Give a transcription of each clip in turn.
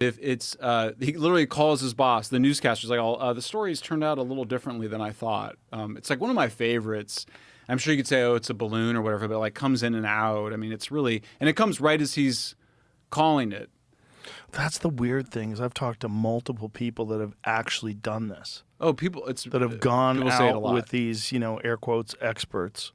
If it's he literally calls his boss, the newscaster's like, "Oh, the story's turned out a little differently than I thought." It's like one of my favorites. I'm sure you could say, "Oh, it's a balloon or whatever," but like comes in and out. I mean, it's really, and it comes right as he's calling it. That's the weird thing is I've talked to multiple people that have actually done this. Oh, people, that have gone out with these, air quotes, experts.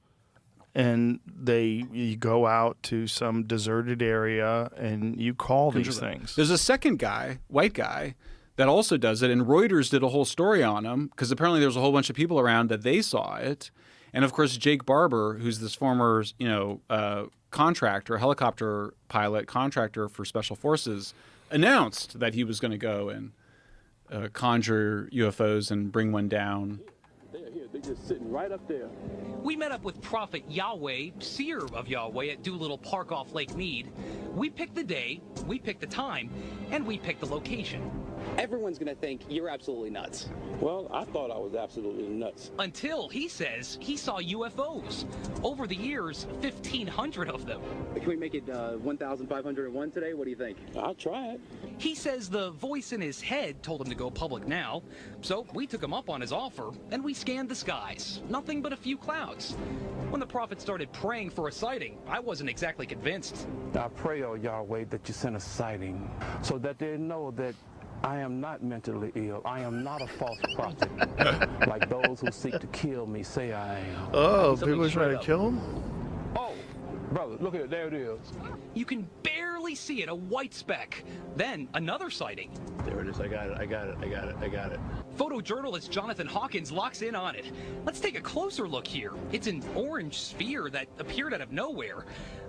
And you go out to some deserted area and you call these things. There's a second guy, white guy, that also does it. And Reuters did a whole story on him because apparently there was a whole bunch of people around that they saw it. And of course, Jake Barber, who's this former, contractor, helicopter pilot contractor for Special Forces, announced that he was going to go and conjure UFOs and bring one down. They're here. They're just sitting right up there. We met up with Prophet Yahweh, seer of Yahweh, at Doolittle Park off Lake Mead. We picked the day, we picked the time, and we picked the location. Everyone's going to think you're absolutely nuts. Well, I thought I was absolutely nuts. Until he says he saw UFOs. Over the years, 1,500 of them. Can we make it 1,501 today? What do you think? I'll try it. He says the voice in his head told him to go public now, so we took him up on his offer, and we scanned the skies. Nothing but a few clouds. When the prophet started praying for a sighting, I wasn't exactly convinced. I pray, oh Yahweh, that you send a sighting so that they know that I am not mentally ill. I am not a false prophet, like those who seek to kill me say I am. Oh, people are trying to kill him? Oh, brother, look at it. There it is. You can barely see it, a white speck. Then another sighting. There it is. I got it. Photojournalist Jonathan Hawkins locks in on it. Let's take a closer look here. It's an orange sphere that appeared out of nowhere.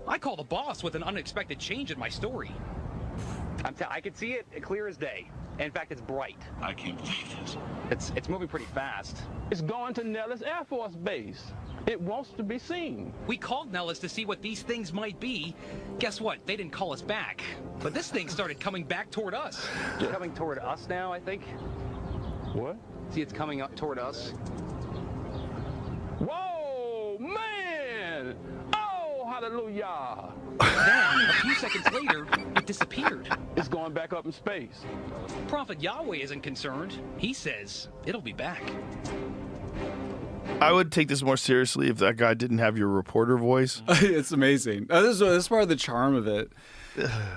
I call the boss with an unexpected change in my story. I can see it clear as day. In fact, it's bright. I can't believe this. It's moving pretty fast. It's going to Nellis Air Force Base. It wants to be seen. We called Nellis to see what these things might be. Guess what? They didn't call us back. But this thing started coming back toward us. It's coming toward us now, I think. What? See, it's coming up toward us. Whoa, man! Oh, hallelujah! Then, a few seconds later, it disappeared. It's going back up in space. Prophet Yahweh isn't concerned. He says it'll be back. I would take this more seriously if that guy didn't have your reporter voice. It's amazing. This is part of the charm of it.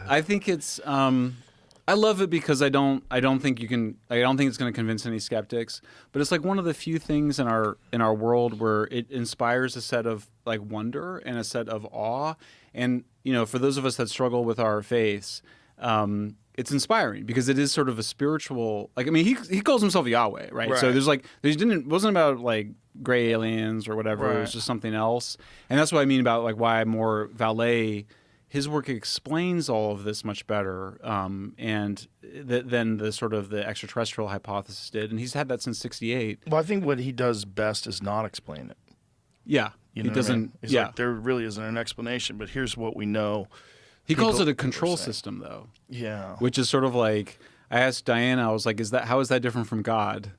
I think it's. I love it because I don't think it's going to convince any skeptics. But it's like one of the few things in our world where it inspires a set of like wonder and a set of awe. And for those of us that struggle with our faiths, it's inspiring because it is sort of a spiritual. Like, I mean, he calls himself Yahweh, right? So it wasn't about like gray aliens or whatever. Right. It was just something else. And that's what I mean about like why more Valet. His work explains all of this much better than the sort of the extraterrestrial hypothesis did, and he's had that since '68. Well, I think what he does best is not explain it. Yeah, he doesn't. I mean? He's like, there really isn't an explanation, but here's what we know. He calls it a control system, though. Yeah, which is sort of like I asked Diana, I was like, how is that different from God?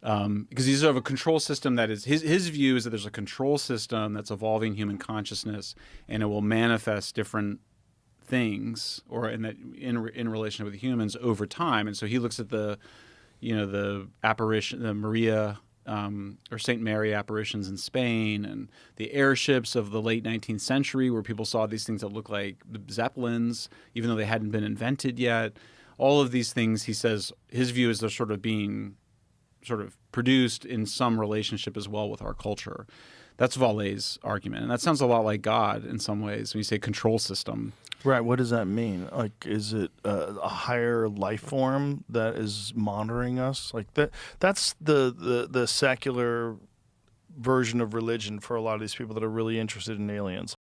Because he's sort of a control system that is his view is that there's a control system that's evolving human consciousness, and it will manifest different things in relation with humans over time. And so he looks at the apparition, the Maria or Saint Mary apparitions in Spain, and the airships of the late 19th century, where people saw these things that look like the Zeppelins, even though they hadn't been invented yet. All of these things, he says, his view is they're sort of being produced in some relationship as well with our culture. That's Valet's argument. And that sounds a lot like God in some ways when you say control system. Right. What does that mean? Like, is it a higher life form that is monitoring us? Like that's the secular version of religion for a lot of these people that are really interested in aliens.